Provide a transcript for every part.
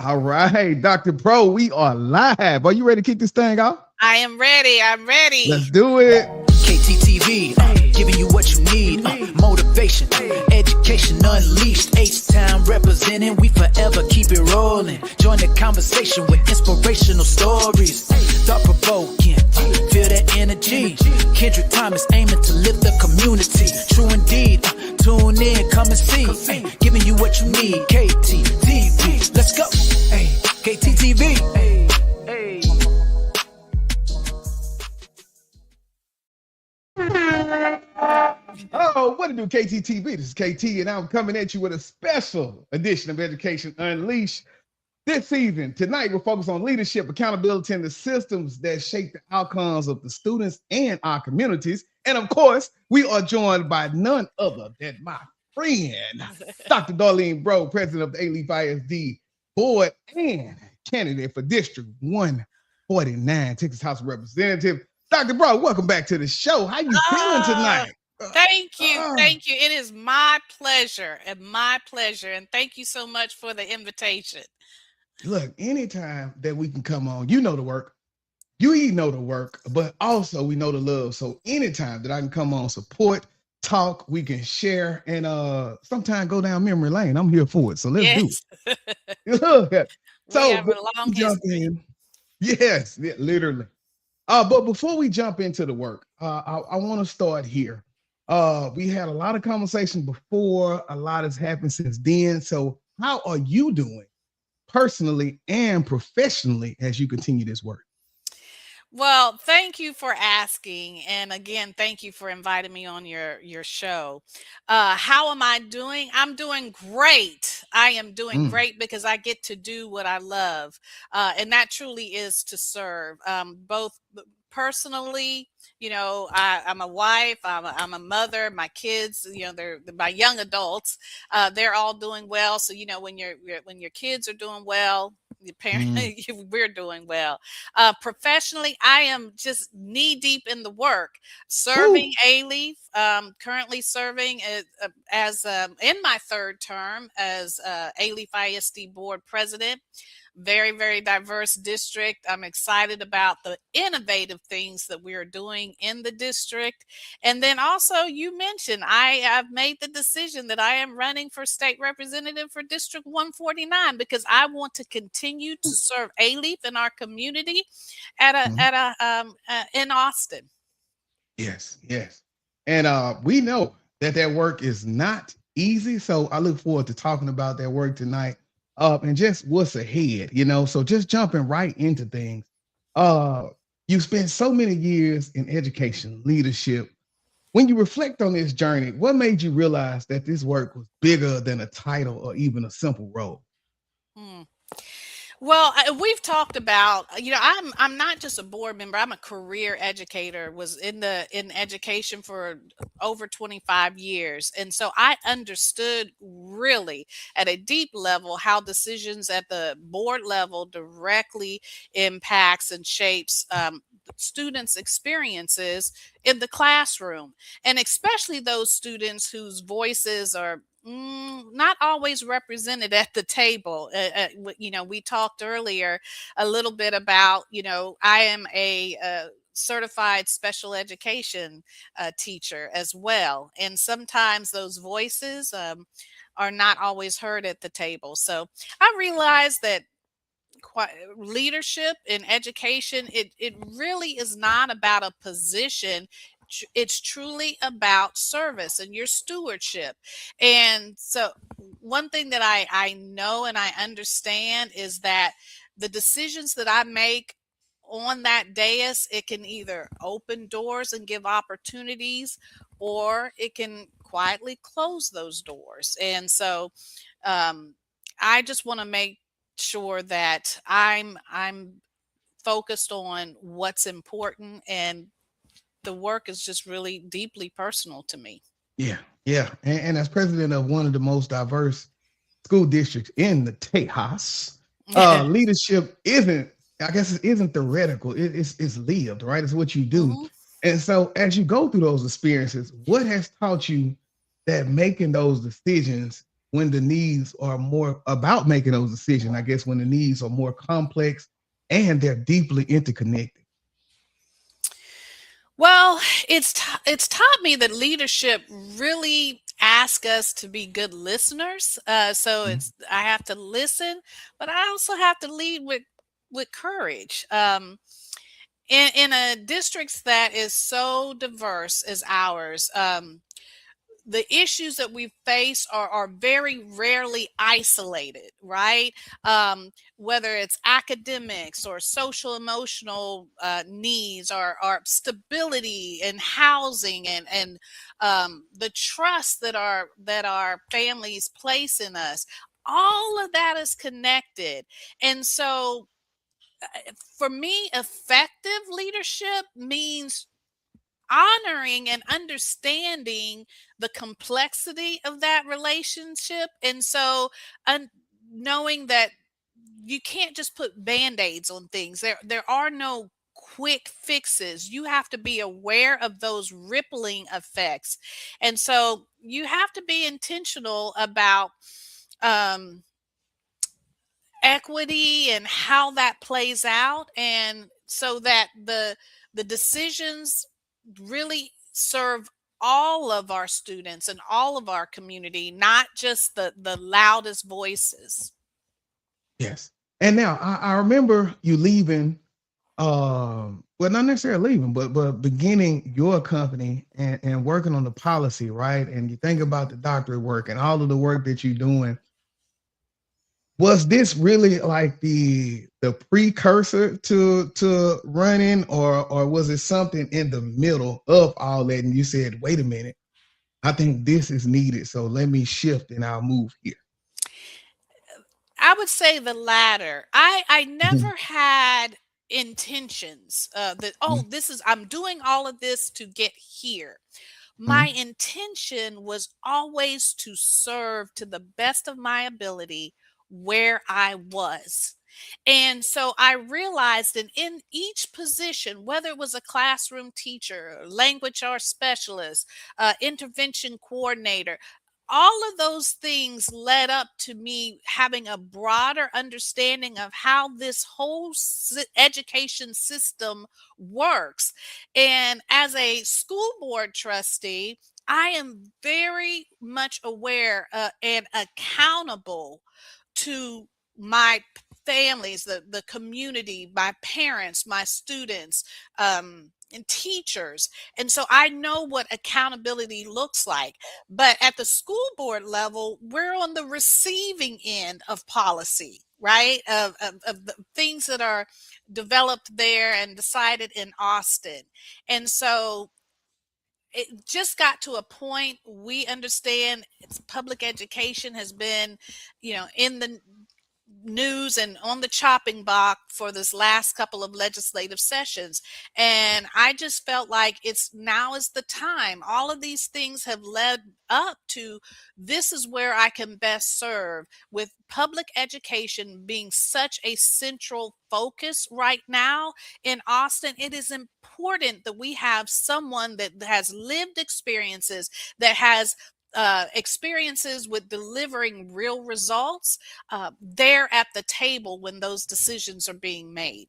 All right, Dr. Breaux, we are live. Are you ready to kick this thing off? I am ready. I'm ready. Let's do it. KTTV, giving you what you need. Motivation, education unleashed. H-Town representing, we forever keep it rolling. Join the conversation with inspirational stories. Thought-provoking, feel that energy. Kendrick Thomas aiming to lift the community. True indeed, tune in, come and see. Giving you what you need. KTTV, let's go. Hey, KTTV. Hey. Oh, what to do, KTTV? This is KT, and I'm coming at you with a special edition of Education Unleashed. This season, tonight, we'll focus on leadership, accountability, and the systems that shape the outcomes of the students and our communities. And of course, we are joined by none other than my friend, Dr. Darlene Breaux, president of the Alief ISD Board and candidate for District 149, Texas House of Representatives. Dr. Breaux, welcome back to the show. How you feeling tonight? Thank you. Thank you. It is my pleasure. And thank you so much for the invitation. Look, anytime that we can come on, you know the work. You know the work, but also we know the love. So anytime that I can come on, support, talk, we can share, and sometimes go down memory lane. I'm here for it. So let's do it. So we have a long history. Yes, yeah, literally. But before we jump into the work, I want to start here. We had a lot of conversation before. A lot has happened since then. So how are you doing personally and professionally as you continue this work? Well, thank you for asking. And again, thank you for inviting me on your show. How am I doing? I'm doing great. I am doing great because I get to do what I love. And that truly is to serve, both personally. I'm a wife, I'm a mother, my kids, they're my young adults, they're all doing well. So, when your kids are doing well, your parents, we're doing well. Professionally, I am just knee deep in the work, serving Alief, currently serving as in my third term as Alief ISD Board President. Very, very diverse district. I'm excited about the innovative things that we are doing in the district. And then also, you mentioned, I have made the decision that I am running for state representative for District 149 because I want to continue to serve Alief in our community in Austin. Yes. And we know that work is not easy. So I look forward to talking about that work tonight. And just what's ahead, so just jumping right into things. You spent so many years in education, leadership. When you reflect on this journey, what made you realize that this work was bigger than a title or even a simple role? Well, we've talked about, I'm not just a board member. I'm a career educator, was in education for over 25 years. And so I understood really at a deep level how decisions at the board level directly impacts and shapes students' experiences in the classroom. And especially those students whose voices are not always represented at the table. We talked earlier a little bit about, I am a certified special education teacher as well. And sometimes those voices are not always heard at the table. So I realized that leadership in education, it really is not about a position. It's truly about service and your stewardship. And so one thing that I know and I understand is that the decisions that I make on that dais, it can either open doors and give opportunities, or it can quietly close those doors. And so I just want to make sure that I'm focused on what's important, and the work is just really deeply personal to me. Yeah. And as president of one of the most diverse school districts in the Tejas, leadership isn't theoretical. It's lived, right? It's what you do. And so as you go through those experiences, what has taught you that making those decisions when the needs are more about making those decisions. I guess when the needs are more complex and they're deeply interconnected. Well, it's taught me that leadership really asks us to be good listeners. So Mhm. I have to listen, but I also have to lead with courage. In a district that is so diverse as ours, the issues that we face are very rarely isolated, right? Whether it's academics or social emotional needs, or stability and housing, and the trust that our families place in us, all of that is connected. And so for me, effective leadership means honoring and understanding the complexity of that relationship. And so, knowing that you can't just put band-aids on things. There are no quick fixes. You have to be aware of those rippling effects. And so you have to be intentional about um equity and how that plays out, and so that the decisions really serve all of our students and all of our community, not just the loudest voices. Yes. And now I remember you leaving, well, not necessarily leaving, but beginning your company and working on the policy, right? And you think about the doctorate work and all of the work that you're doing. Was this really like the precursor to running, or was it something in the middle of all that? And you said, wait a minute, I think this is needed. So let me shift and I'll move here. I would say the latter. I Mhm, never had intentions that, mhm, oh, this is, I'm doing all of this to get here. My mhm. intention was always to serve to the best of my ability where I was. And so I realized that in each position, whether it was a classroom teacher, language arts specialist, intervention coordinator, all of those things led up to me having a broader understanding of how this whole education system works. And as a school board trustee, I am very much aware and accountable to my families, the community, my parents, my students, and teachers. And so I know what accountability looks like. But at the school board level, we're on the receiving end of policy, right? Of the things that are developed there and decided in Austin. And so it just got to a point we understand it's public education has been, in the news and on the chopping block for this last couple of legislative sessions. And I just felt like it's now is the time. All of these things have led up to this is where I can best serve, with public education being such a central focus right now in Austin. It is important that we have someone that has lived experiences, that has experiences with delivering real results, there at the table when those decisions are being made.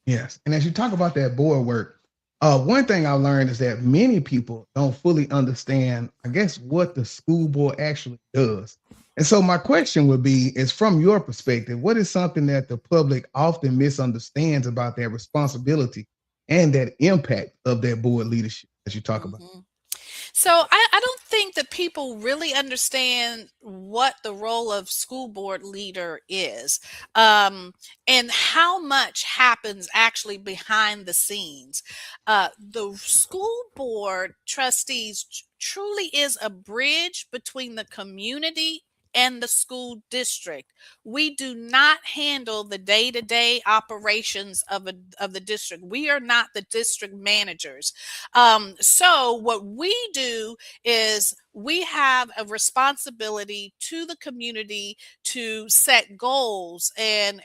Yes. And as you talk about that board work, one thing I learned is that many people don't fully understand, I guess, what the school board actually does. And so my question would be, is from your perspective, what is something that the public often misunderstands about their responsibility and that impact of that board leadership as you talk about? Mhm. So I don't think that people really understand what the role of school board leader is, and how much happens actually behind the scenes. The school board trustees truly is a bridge between the community and the school district. We do not handle the day-to-day operations of the district. We are not the district managers. So what we do is we have a responsibility to the community to set goals and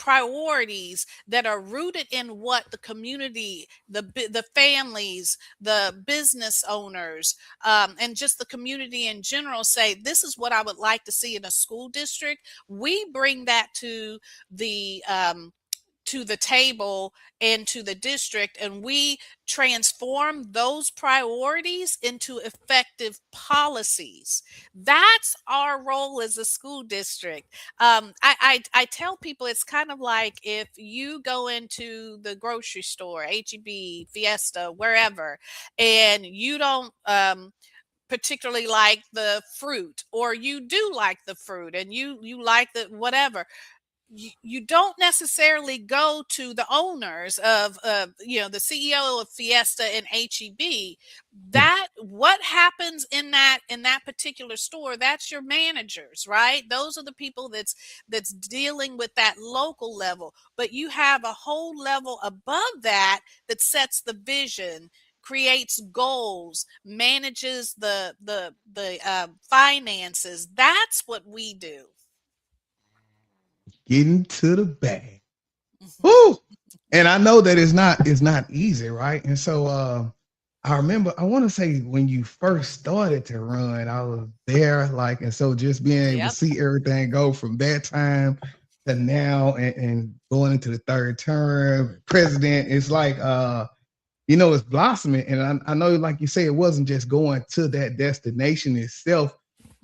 priorities that are rooted in what the community, the families, the business owners, and just the community in general say, this is what I would like to see in a school district. We bring that to the table and to the district, and we transform those priorities into effective policies. That's our role as a school district. I tell people it's kind of like if you go into the grocery store, HEB, Fiesta, wherever, and you don't particularly like the fruit, or you do like the fruit and you like the whatever, you don't necessarily go to the owners of the CEO of Fiesta and HEB. Yeah. That what happens in that particular store, that's your managers, right? Those are the people that's dealing with that local level. But you have a whole level above that that sets the vision, creates goals, manages the finances. That's what we do. Getting to the bag. Woo! And I know that it's not easy, right? And so I remember, I want to say when you first started to run, I was there, like, and so just being able to Yep. see everything go from that time to now, and going into the third term, president, it's like it's blossoming. And I know, like you say, it wasn't just going to that destination itself,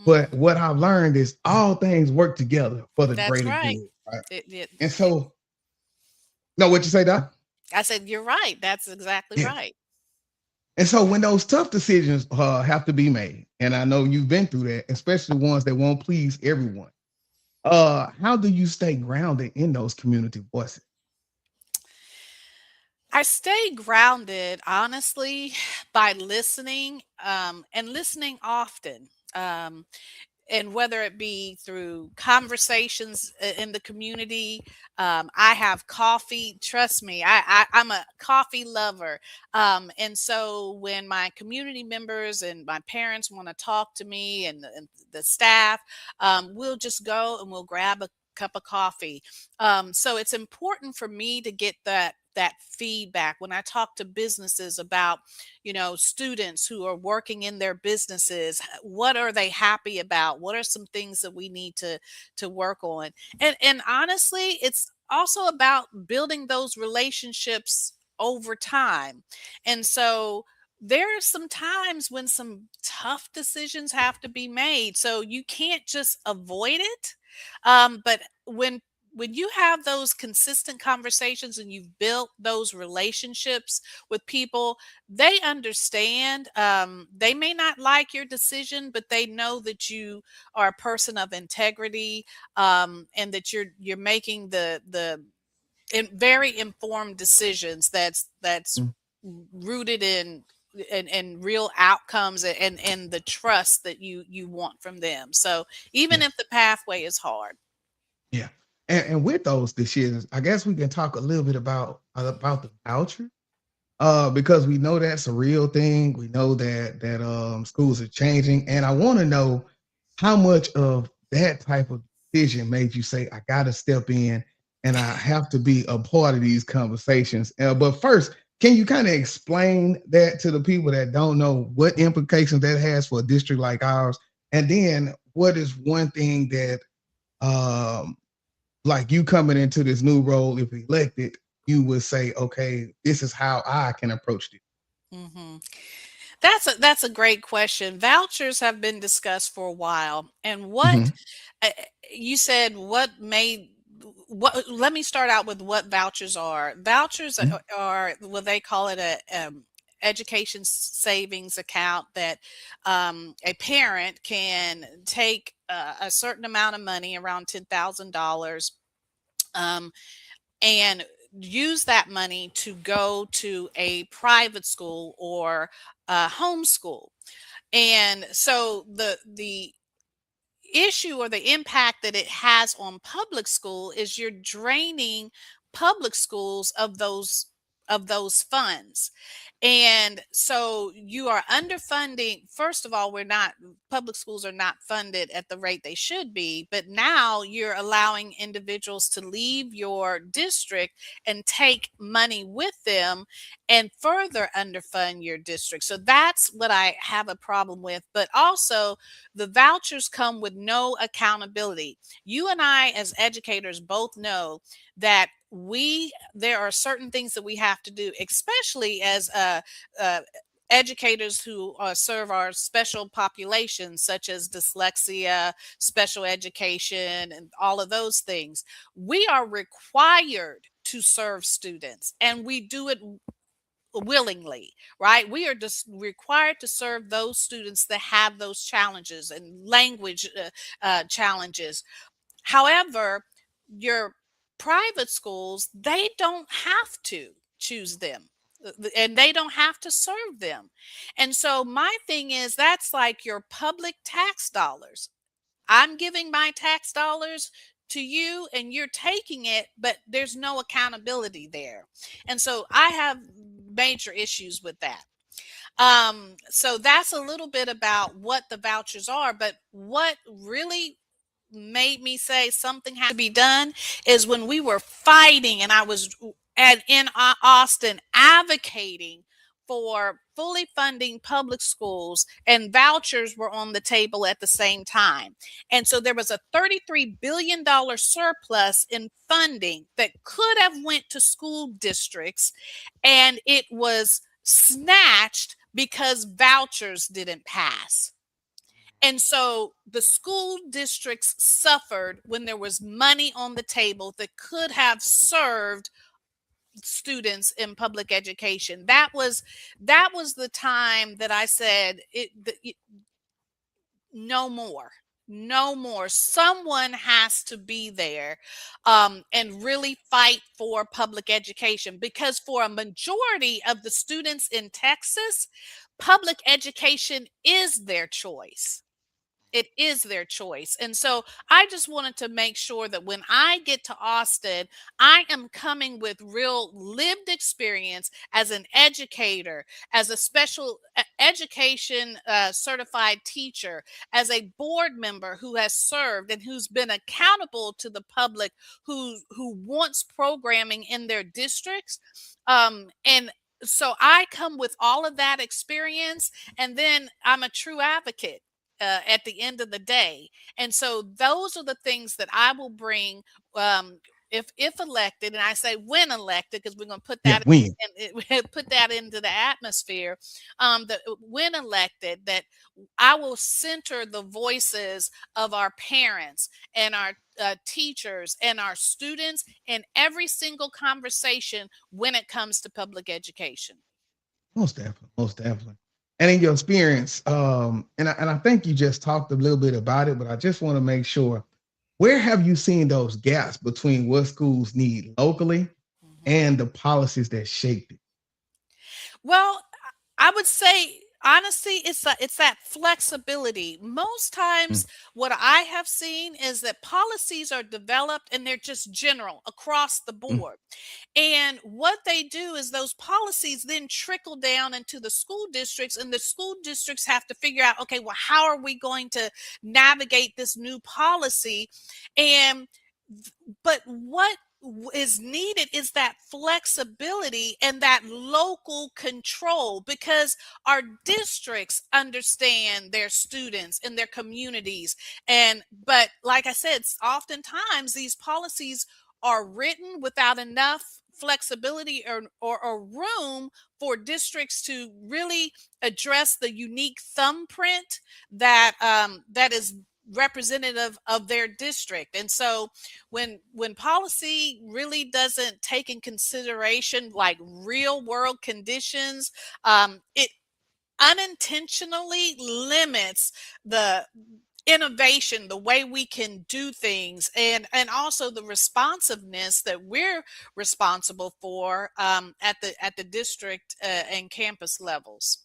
but what I've learned is all things work together for the That's greater right. good, right? It And so, no, what you say, Doc? I said, you're right. That's exactly Yeah. right. And so when those tough decisions have to be made, and I know you've been through that, especially ones that won't please everyone, how do you stay grounded in those community voices? I stay grounded, honestly, by listening, and listening often. And whether it be through conversations in the community, I have coffee. Trust me, I'm a coffee lover. And so when my community members and my parents want to talk to me, and the staff, we'll just go and we'll grab a cup of coffee. So it's important for me to get that feedback when I talk to businesses about, students who are working in their businesses. What are they happy about? What are some things that we need to work on? And honestly, it's also about building those relationships over time. And so there are some times when some tough decisions have to be made. So you can't just avoid it. But when you have those consistent conversations and you've built those relationships with people, they understand. They may not like your decision, but they know that you are a person of integrity, and that you're making very informed decisions. That's Mm. rooted in real outcomes, and the trust that you want from them. So even Yeah, if the pathway is hard. yeah. And with those decisions, I guess we can talk a little bit about the voucher, because we know that's a real thing. We know that schools are changing, and I want to know how much of that type of decision made you say, "I got to step in, and I have to be a part of these conversations." But first, can you kind of explain that to the people that don't know what implications that has for a district like ours, and then what is one thing that, um, like you coming into this new role, if elected, you would say, okay, this is how I can approach this. hmm That's a great question. Vouchers have been discussed for a while, and Mhm. uh, you said what. Let me start out with what vouchers are. Vouchers Mhm. are well, they call it a education savings account that a parent can take a certain amount of money, around $10,000, um, and use that money to go to a private school or homeschool. And so the issue or the impact that it has on public school is you're draining public schools of those of those funds. And so you are underfunding. First of all, public schools are not funded at the rate they should be, but now you're allowing individuals to leave your district and take money with them and further underfund your district. So that's what I have a problem with. But also, the vouchers come with no accountability. You and I, as educators, both know that there are certain things that we have to do, especially as educators who serve our special populations, such as dyslexia, special education, and all of those things. We are required to serve students, and we do it willingly, right? We are just required to serve those students that have those challenges and language challenges. However, your private schools, they don't have to choose them, and they don't have to serve them. And so my thing is, that's like your public tax dollars. I'm giving my tax dollars to you and you're taking it, but there's no accountability there. And so I have major issues with that. So that's a little bit about what the vouchers are, but what really made me say something had to be done is when we were fighting, and I was in Austin advocating for fully funding public schools, and vouchers were on the table at the same time. And so there was a $33 billion surplus in funding that could have went to school districts, and it was snatched because vouchers didn't pass. And so the school districts suffered when there was money on the table that could have served students in public education. That was the time that I said no more. No more. Someone has to be there and really fight for public education, because for a majority of the students in Texas, public education is their choice. It is their choice. And so I just wanted to make sure that when I get to Austin, I am coming with real lived experience as an educator, as a special education certified teacher, as a board member who has served and who's been accountable to the public, who wants programming in their districts. And so I come with all of that experience, and then I'm a true advocate at the end of the day. And so those are the things that I will bring if elected. And I say when elected, because we're going to put that put that into the atmosphere. That when elected, that I will center the voices of our parents and our teachers and our students in every single conversation when it comes to public education. Most definitely, most definitely. And in your experience, and I think you just talked a little bit about it, but I just want to make sure, where have you seen those gaps between what schools need locally and the policies that shaped it? Well, I would say honestly, it's that flexibility. Most times, what I have seen is that policies are developed and they're just general across the board. And what they do is those policies then trickle down into the school districts, and the school districts have to figure out, okay, well, how are we going to navigate this new policy? But what is needed is that flexibility and that local control, because our districts understand their students and their communities. But like I said, oftentimes these policies are written without enough flexibility or room for districts to really address the unique thumbprint that is representative of their district. And so when policy really doesn't take in consideration like real world conditions, it unintentionally limits the innovation, the way we can do things, and also the responsiveness that we're responsible for at the district and campus levels.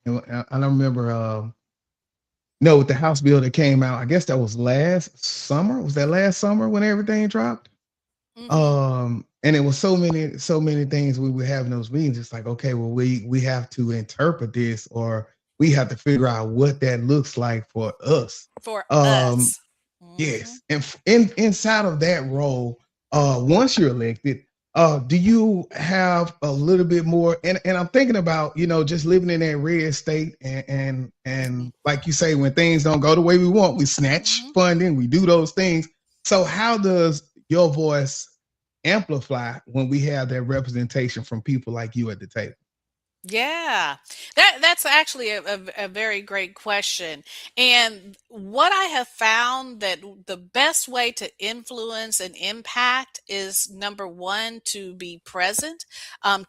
And I remember with the House bill that came out, I guess that was last summer. Was that last summer when everything dropped? And And it was so many things we would have in those meetings. It's like, okay, well, we have to interpret this, or we have to figure out what that looks like for us. For us. Yes. And inside of that role, once you're elected, do you have a little bit more? And I'm thinking about, just living in that red state, and like you say, when things don't go the way we want, we snatch funding, we do those things. So how does your voice amplify when we have that representation from people like you at the table? Yeah, that's actually a very great question. And what I have found that the best way to influence and impact is number one, to be present,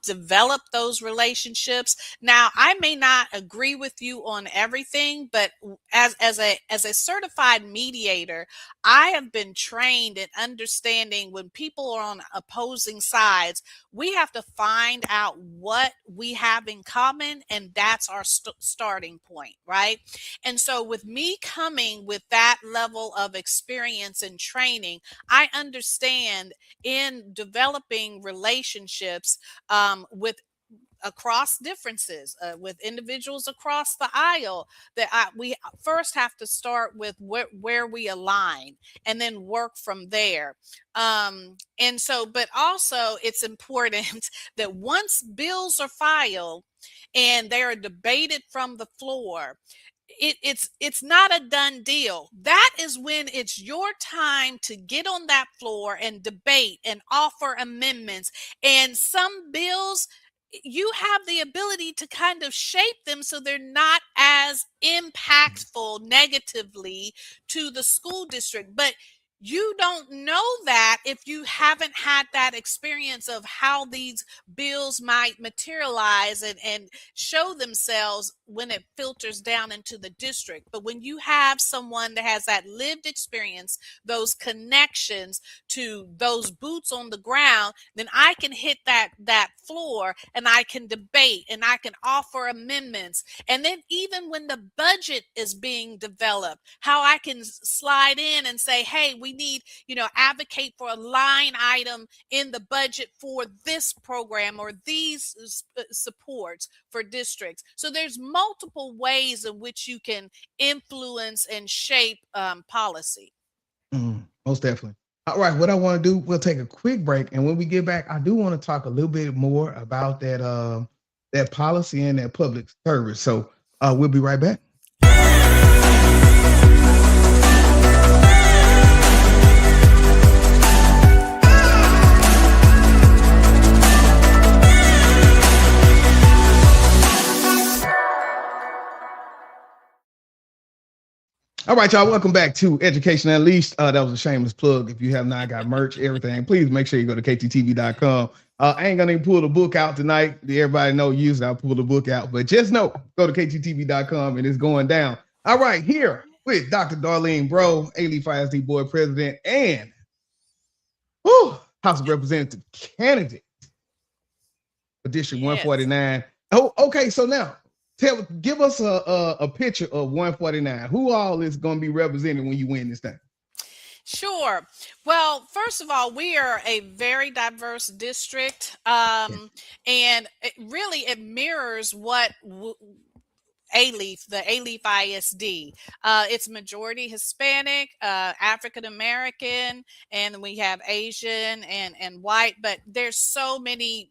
develop those relationships. Now, I may not agree with you on everything, but as a certified mediator, I have been trained in understanding when people are on opposing sides, we have to find out what we have in common, and that's our starting point, right? And so with me coming with that level of experience and training, I understand in developing relationships with across differences with individuals across the aisle, that we first have to start with where we align and then work from there. And so, but also it's important that once bills are filed and they are debated from the floor, it's not a done deal. That is when it's your time to get on that floor and debate and offer amendments. And some bills, you have the ability to kind of shape them so they're not as impactful negatively to the school district. But you don't know that if you haven't had that experience of how these bills might materialize and show themselves when it filters down into the district. But when you have someone that has that lived experience, those connections to those boots on the ground, then I can hit that floor and I can debate and I can offer amendments. And then even when the budget is being developed, how I can slide in and say, hey, we need, advocate for a line item in the budget for this program or these supports for districts. So there's multiple ways in which you can influence and shape policy. Most definitely. All right, what I want to do, we'll take a quick break, and when we get back, I do want to talk a little bit more about that policy and that public service. So we'll be right back. All right, y'all, welcome back to Education Unleashed. That was a shameless plug. If you have not got merch, everything, please make sure you go to kttv.com. I ain't gonna even pull the book out tonight. Everybody know usually I'll pull the book out, but just know, go to kttv.com and it's going down. All right, here with Dr. Darlene Breaux, Alief ISD Board President and House of Representative candidate for District 149. Oh, okay, so now, give us a picture of 149. Who all is going to be represented when you win this thing? Sure. Well, first of all, we are a very diverse district, and it mirrors what Alief, the Alief ISD. It's majority Hispanic, African American, and we have Asian and white, but there's so many,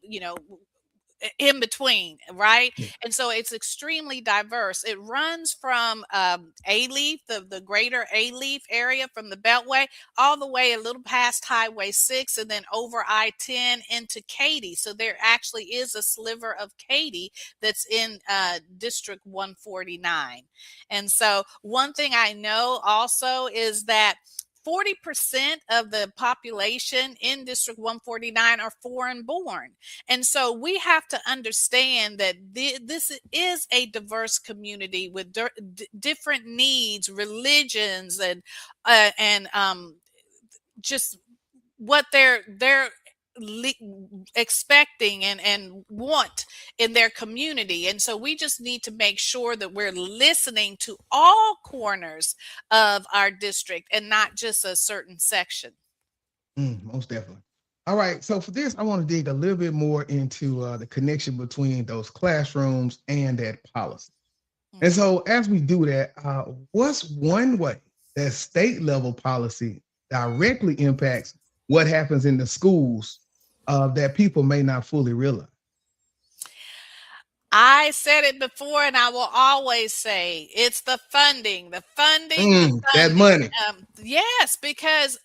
in between, right? And so it's extremely diverse. It runs from Alief, the greater Alief area, from the Beltway all the way a little past Highway 6 and then over I-10 into Katy. So there actually is a sliver of Katy that's in District 149. And so one thing I know also is that 40% of the population in District 149 are foreign born. And so we have to understand that this is a diverse community with different needs, religions, and just what they're expecting and want in their community. And so we just need to make sure that we're listening to all corners of our district and not just a certain section. Most definitely. All right. So for this, I want to dig a little bit more into the connection between those classrooms and that policy. And Mhm. so as we do that, what's one way that state level policy directly impacts what happens in the schools that people may not fully realize? I said it before and I will always say it's the funding, the funding, the That funding. money. Yes, because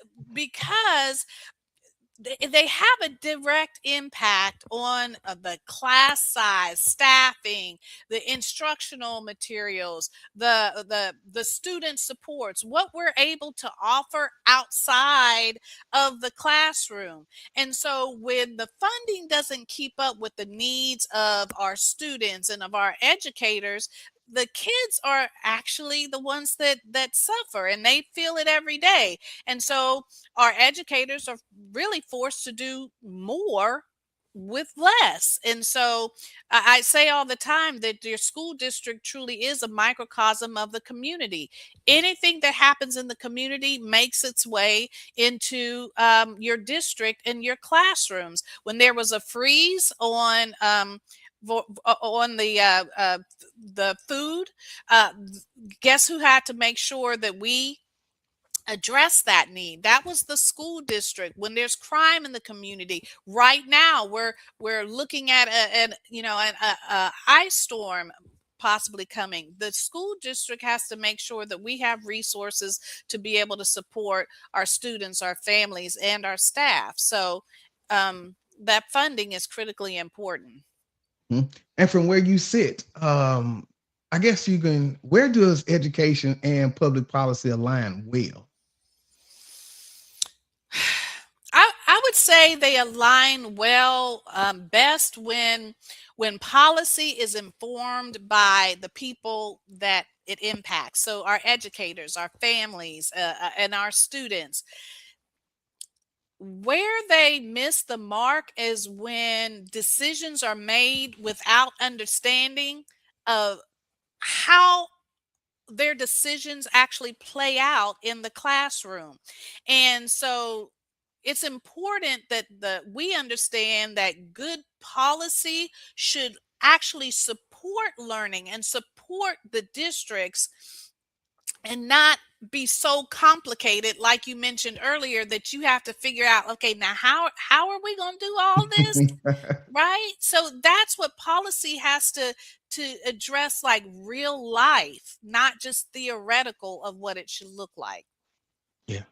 they have a direct impact on the class size, staffing, the instructional materials, the student supports, what we're able to offer outside of the classroom. And so when the funding doesn't keep up with the needs of our students and of our educators, the kids are actually the ones that suffer, and they feel it every day. And so our educators are really forced to do more with less. And so I say all the time that your school district truly is a microcosm of the community. Anything that happens in the community makes its way into your district and your classrooms. When there was a freeze on the food, uh, guess who had to make sure that we address that need? That was the school district. When there's crime in the community right now, we're looking at a ice storm possibly coming. The school district has to make sure that we have resources to be able to support our students, our families, and our staff. So that funding is critically important. Mhm. And from where you sit, I guess you can, where does education and public policy align well? I would say they align well, best when policy is informed by the people that it impacts. So our educators, our families, and our students. Where they miss the mark is when decisions are made without understanding of how their decisions actually play out in the classroom. And so it's important that we understand that good policy should actually support learning and support the districts, and not be so complicated, like you mentioned earlier, that you have to figure out, okay, now how are we going to do all this? Right? So that's what policy has to address, like real life, not just theoretical of what it should look like. Yeah.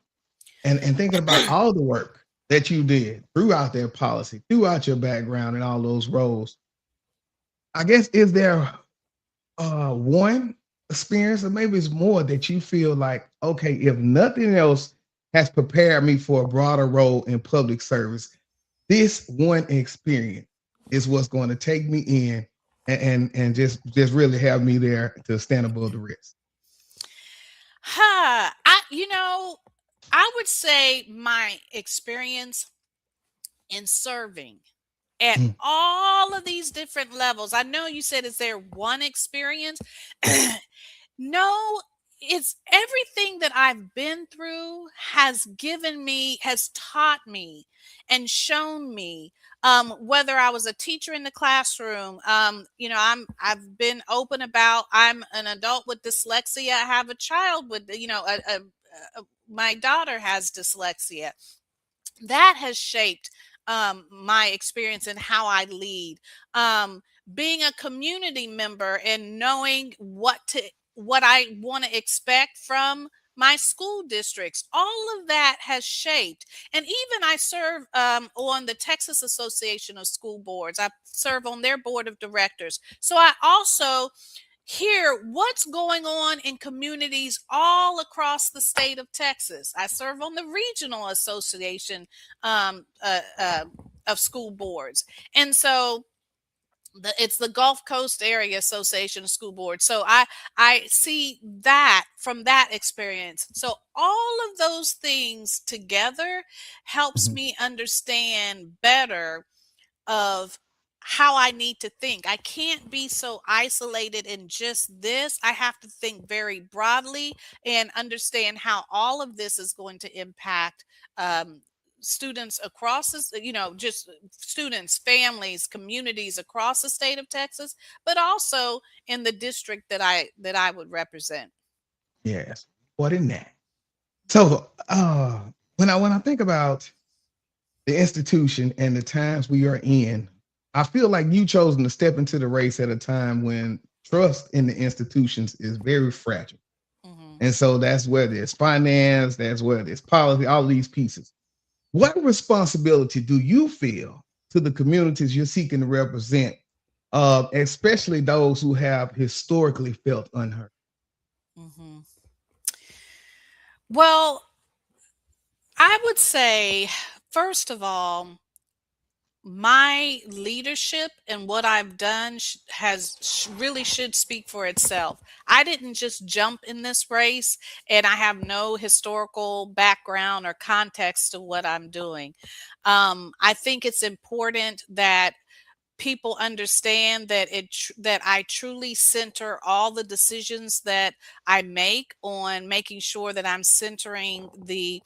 And thinking about all the work that you did throughout their policy, throughout your background and all those roles, I guess, is there one experience, or maybe it's more, that you feel like, okay, if nothing else has prepared me for a broader role in public service, this one experience is what's going to take me in and just really have me there to stand above the rest? Huh. I would say my experience in serving at Mm. all of these different levels. I know you said, is there one experience? No, it's everything that I've been through has taught me and shown me, whether I was a teacher in the classroom. I've been open about, I'm an adult with dyslexia. I have a child with, my daughter has dyslexia. That has shaped my experience and how I lead. Being a community member and knowing what I want to expect from my school districts, all of that has shaped. And even I serve on the Texas Association of School Boards. I serve on their board of directors. So I also hear what's going on in communities all across the state of Texas. I serve on the Regional Association um, uh, uh, of School Boards. And so it's the Gulf Coast Area Association of School Boards. So I see that from that experience. So all of those things together helps Mhm. me understand better of how I need to think. I can't be so isolated in just this. I have to think very broadly and understand how all of this is going to impact um, students across this, just students, families, communities across the state of Texas, but also in the district that I would represent. Yes. What in that? So when I think about the institution and the times we are in, I feel like you chosen to step into the race at a time when trust in the institutions is very fragile. And so that's where there's finance, that's where there's policy, all these pieces. What responsibility do you feel to the communities you're seeking to represent, especially those who have historically felt unheard? Well, I would say, first of all, my leadership and what I've done really should speak for itself. I didn't just jump in this race, and I have no historical background or context to what I'm doing. I think it's important that people understand that that I truly center all the decisions that I make on making sure that I'm centering the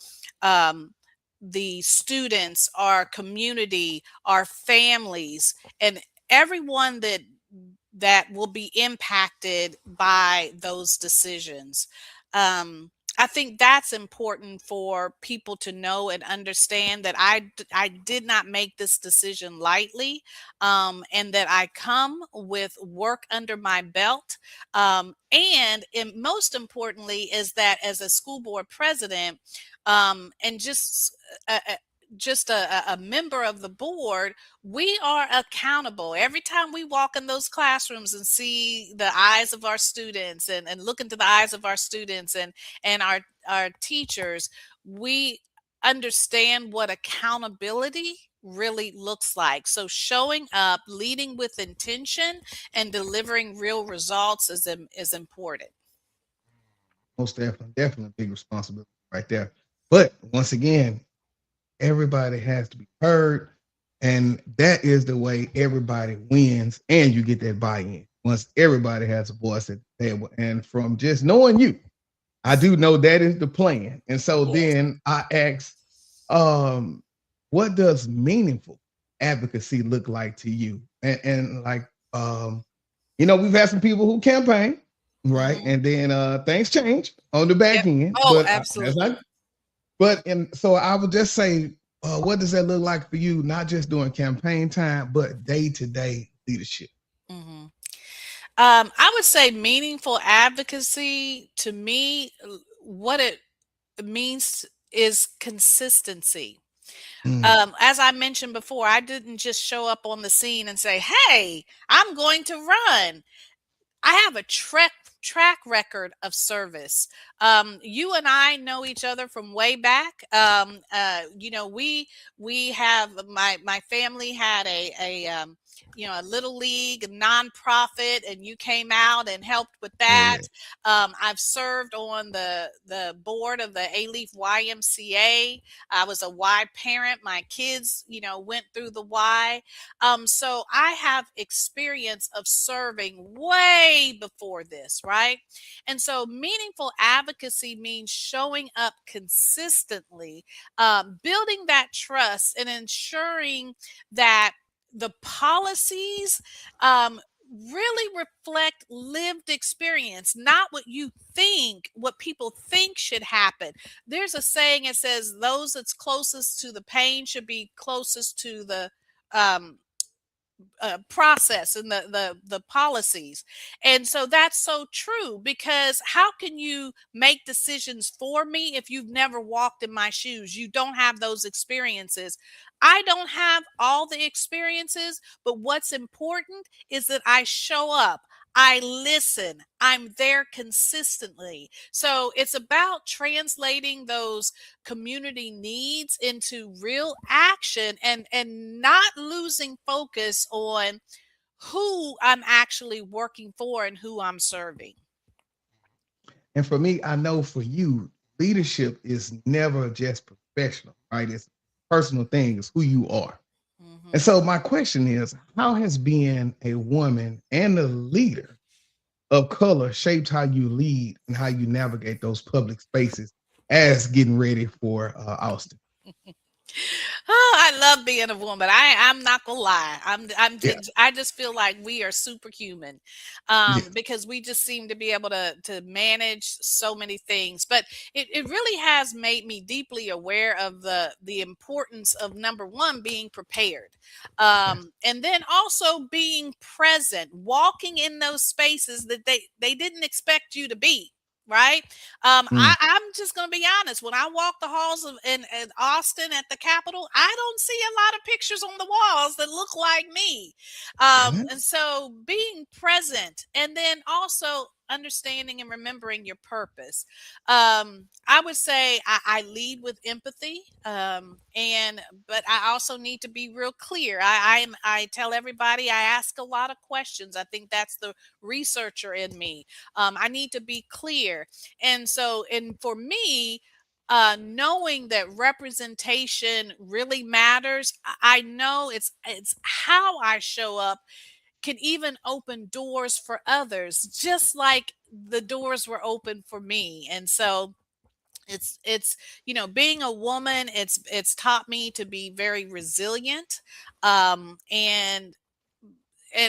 students, our community, our families, and everyone that will be impacted by those decisions. I think that's important for people to know and understand that I did not make this decision lightly, and that I come with work under my belt. And most importantly is that as a school board president, and just a member of the board, we are accountable. Every time we walk in those classrooms and see the eyes of our students and look into the eyes of our students and our teachers, we understand what accountability really looks like. So showing up, leading with intention, and delivering real results is important. Most definitely a big responsibility right there. But once again, everybody has to be heard, and that is the way everybody wins, and you get that buy-in once everybody has a voice at the table. And from just knowing you, I do know that is the plan. And so then I ask, what does meaningful advocacy look like to you? And like, we've had some people who campaign, right? And then things change on the back end. Oh, absolutely. So I would just say, what does that look like for you? Not just during campaign time, but day-to-day leadership. I would say meaningful advocacy to me, what it means is consistency. As I mentioned before, I didn't just show up on the scene and say, "Hey, I'm going to run." I have a track record of service. You and I know each other from way back. We have my family had a little league, a nonprofit, and you came out and helped with that. I've served on the board of the Alief YMCA. I was a Y parent. My kids, went through the Y. So I have experience of serving way before this, right? And so meaningful advocacy means showing up consistently, building that trust, and ensuring that the policies really reflect lived experience, not what people think should happen. There's a saying, it says those that's closest to the pain should be closest to the process and the policies. And so that's so true, because how can you make decisions for me if you've never walked in my shoes? You don't have those experiences. I don't have all the experiences, but what's important is that I show up. I listen. I'm there consistently. So it's about translating those community needs into real action, and not losing focus on who I'm actually working for and who I'm serving. And for me, I know for you, leadership is never just professional, right? It's a personal thing. It's who you are. And so my question is, how has being a woman and a leader of color shaped how you lead and how you navigate those public spaces as getting ready for Austin? Oh, I love being a woman. I'm not gonna lie. Yeah, I just feel like we are superhuman, yeah, because we just seem to be able to manage so many things. But it really has made me deeply aware of the importance of number one, being prepared, yes. and then also being present, walking in those spaces that they didn't expect you to be. Right. Mm, I'm just going to be honest. When I walk the halls of in Austin at the Capitol, I don't see a lot of pictures on the walls that look like me. really? And so being present, and then also understanding and remembering your purpose. I would say I lead with empathy, and but I also need to be real clear. I tell everybody I ask a lot of questions. I think that's the researcher in me. I need to be clear, and so, and for me, knowing that representation really matters, I know it's how I show up can even open doors for others, just like the doors were open for me. And so it's being a woman, it's taught me to be very resilient, and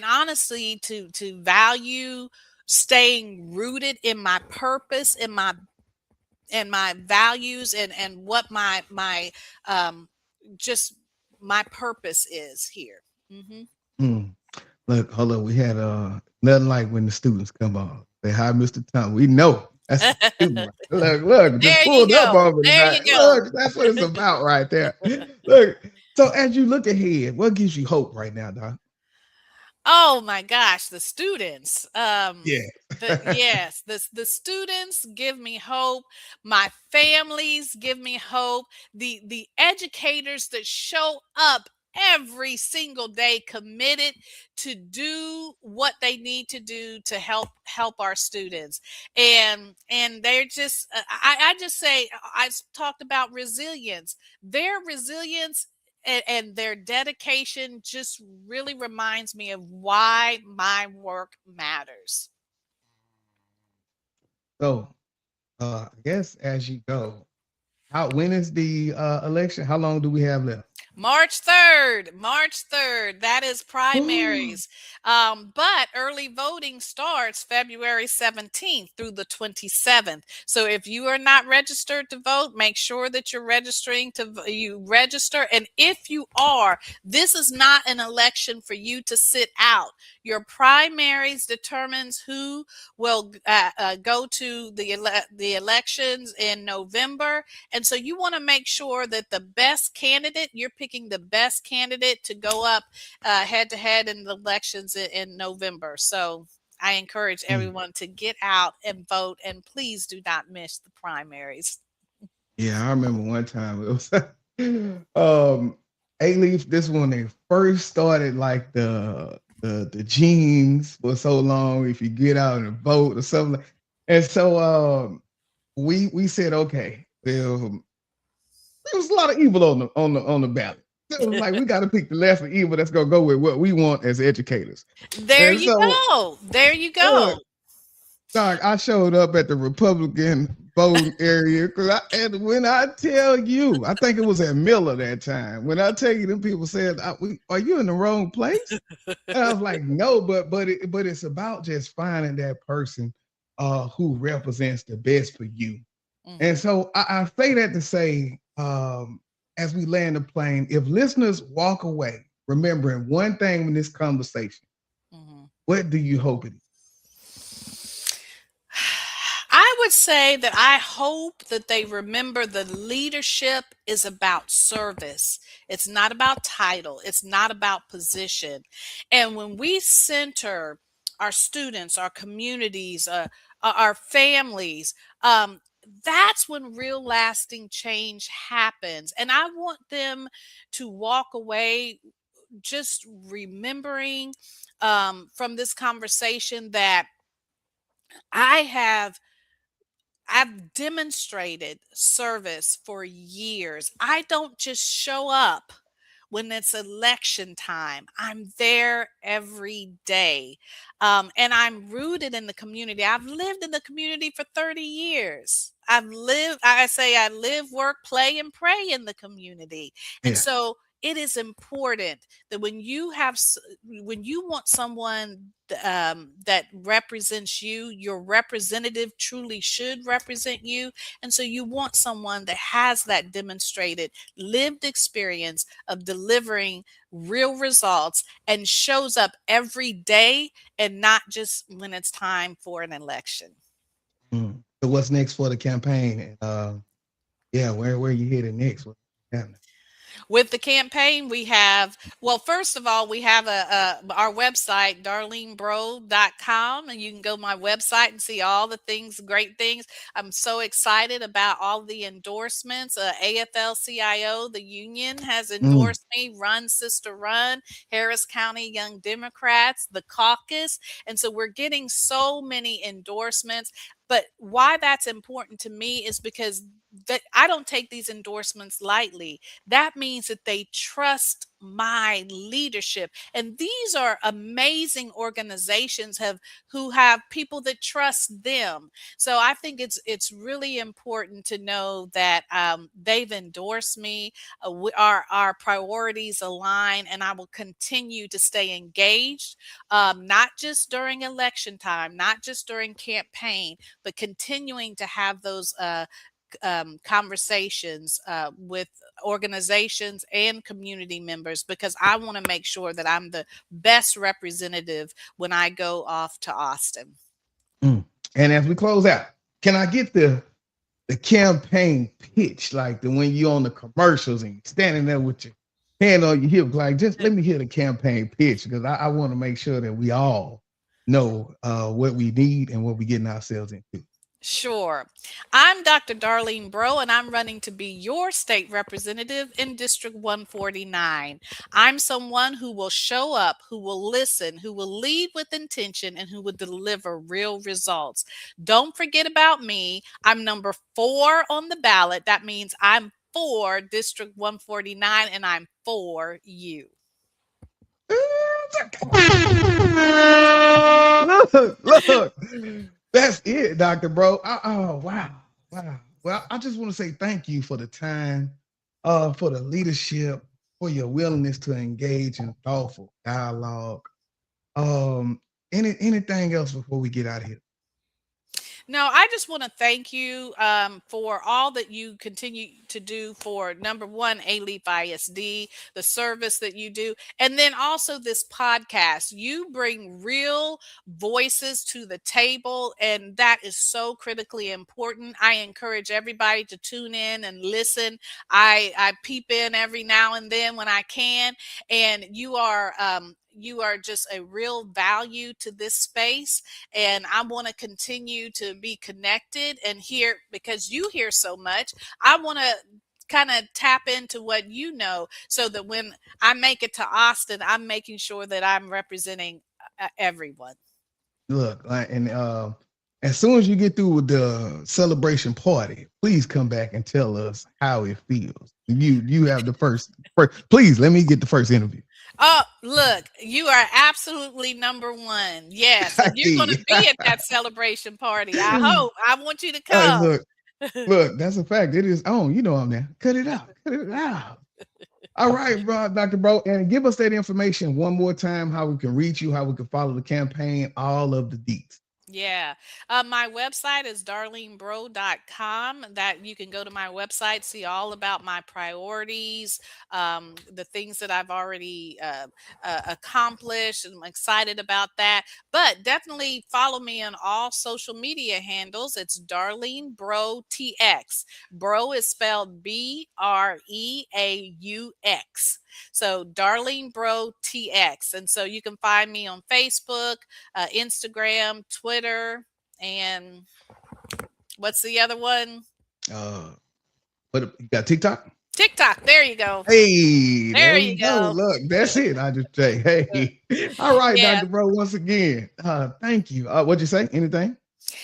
honestly to value staying rooted in my purpose, in my values, and what my um just my purpose is here. Hmm. Mm. Look, hold on. We had nothing like when the students come on. Say hi, Mr. Tom. We know that's the student. Right? Look, just There you pulled up go. on me There you tonight. go. Look, that's what it's about right there. Look, so as you look ahead, what gives you hope right now, Doc? Oh my gosh, the students. Yeah. The students give me hope. My families give me hope. The educators that show up every single day committed to do what they need to do to help our students. And they're just I just say I talked about resilience. Their resilience and their dedication just really reminds me of why my work matters. So I guess as you go, how when is the election? How long do we have left? March 3rd, March 3rd, that is Ooh. primaries. But early voting starts February 17th through the 27th. So if you are not registered to vote, make sure that you're registering you register. And if you are, this is not an election for you to sit out. Your primaries determines who will go to the elections in November, and so you want to make sure that the best candidate, you're picking the best candidate to go up head to head in the elections in November. So I encourage Mm. everyone to get out and vote, and please do not miss the primaries. Yeah, I remember one time it was Alief, this when they first started like the genes for so long if you get out and vote or something. And so we said, okay, well, there was a lot of evil on the ballot. So it was like we got to pick the lesser evil that's gonna go with what we want as educators. There And you so go. There you look, go. Doc, I showed up at the Republican voting area and when I tell you, I think it was at Miller that time. When I tell you, them people said, "Are you in the wrong place?" And I was like, "No, but it's about just finding that person who represents the best for you." And Hmm. so I say that to say, as we land the plane, if listeners walk away remembering one thing in this conversation, Hmm. what do you hope it is? I would say that I hope that they remember the leadership is about service. It's not about title, it's not about position. And when we center our students, our communities, our families, that's when real lasting change happens. And I want them to walk away just remembering, from this conversation, that I have I've demonstrated service for years. I don't just show up when it's election time. I'm there every day. And I'm rooted in the community. I've lived in the community for 30 years. I live, work, play, and pray in the community. And Yeah. so it is important that when you want someone that represents you, your representative truly should represent you. And so you want someone that has that demonstrated lived experience of delivering real results and shows up every day and not just when it's time for an election. So what's next for the campaign? And yeah, where you headed next? What's happening? With the campaign, we have, well, first of all, we have our website, darlenebreaux.com, and you can go to my website and see all the things, great things. I'm so excited about all the endorsements. AFL-CIO, the union, has Mm, endorsed me. Run, Sister Run, Harris County Young Democrats, the caucus. And so we're getting so many endorsements. But why that's important to me is because that I don't take these endorsements lightly. That means that they trust my leadership. And these are amazing organizations who have people that trust them. So I think it's really important to know that they've endorsed me. Our priorities align, and I will continue to stay engaged, not just during election time, not just during campaign, but continuing to have those conversations with organizations and community members, because I want to make sure that I'm the best representative when I go off to Austin. mm. And as we close out, can I get the campaign pitch, like the when you on the commercials and you're standing there with your hand on your hip, like just let me hear the campaign pitch because I want to make sure that we all know what we need and what we're getting ourselves into. Sure. I'm Dr. Darlene Breaux, and I'm running to be your state representative in District 149. I'm someone who will show up, who will listen, who will lead with intention, and who will deliver real results. Don't forget about me. I'm number 4 on the ballot. That means I'm for District 149, and I'm for you. Look, that's it, Dr. Bro. Oh, wow. Wow. Well, I just want to say thank you for the time, for the leadership, for your willingness to engage in thoughtful dialogue. Um, anything else before we get out of here? No, I just want to thank you for all that you continue to do for number one, Alief ISD, the service that you do, and then also this podcast. You bring real voices to the table, and that is so critically important. I encourage everybody to tune in and listen. I peep in every now and then when I can, and you are just a real value to this space, and I want to continue to be connected and hear, because you hear so much. I want to kind of tap into what you know, so that when I make it to Austin, I'm making sure that I'm representing everyone. Look, and as soon as you get through with the celebration party, please come back and tell us how it feels. You have the first. Please let me get the first interview. Oh, look, you are absolutely number one. Yes. And you're going to Hey, be at that celebration party. I hope. I want you to hey, come. look, that's a fact. It is on. You know I'm there. Cut it out. Cut it out. All right, bro, Dr. Bro, and give us that information one more time, how we can reach you, how we can follow the campaign, all of the deets. Yeah. My website is darlenebreaux.com. That you can go to my website, see all about my priorities, the things that I've already accomplished, and I'm excited about that. But definitely follow me on all social media handles. It's Darlene Breaux TX. Breaux is spelled Breaux. So Darlene Breaux TX. And so you can find me on Facebook, Instagram, Twitter, and what's the other one? Uh, but you got TikTok? TikTok. There you go. Hey, there There we you go. go. Look, that's it. I just say, hey, all right, Yeah. Dr. Bro, once again, thank you. What'd you say? Anything?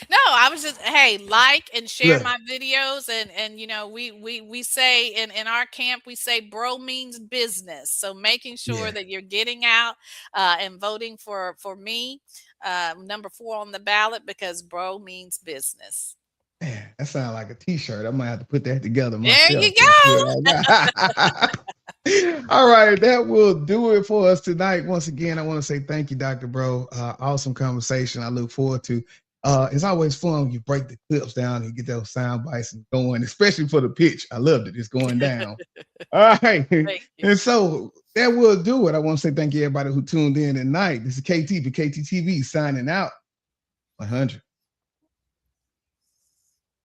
No, I was just, hey, like and share Look, my videos, and we say in our camp, we say bro means business. So making sure yeah, that you're getting out and voting for me, number 4 on the ballot, because bro means business. man. That sounds like a t-shirt. I might have to put that together myself. There you go. All right, that will do it for us tonight. Once again, I want to say thank you, Dr. Breaux. Awesome conversation. I look forward to. It's always fun when you break the clips down and get those sound bites going, especially for the pitch. I loved it. It's going down. All right. And so that will do it. I want to say thank you, everybody who tuned in tonight. This is KT for KTTV signing out. 100.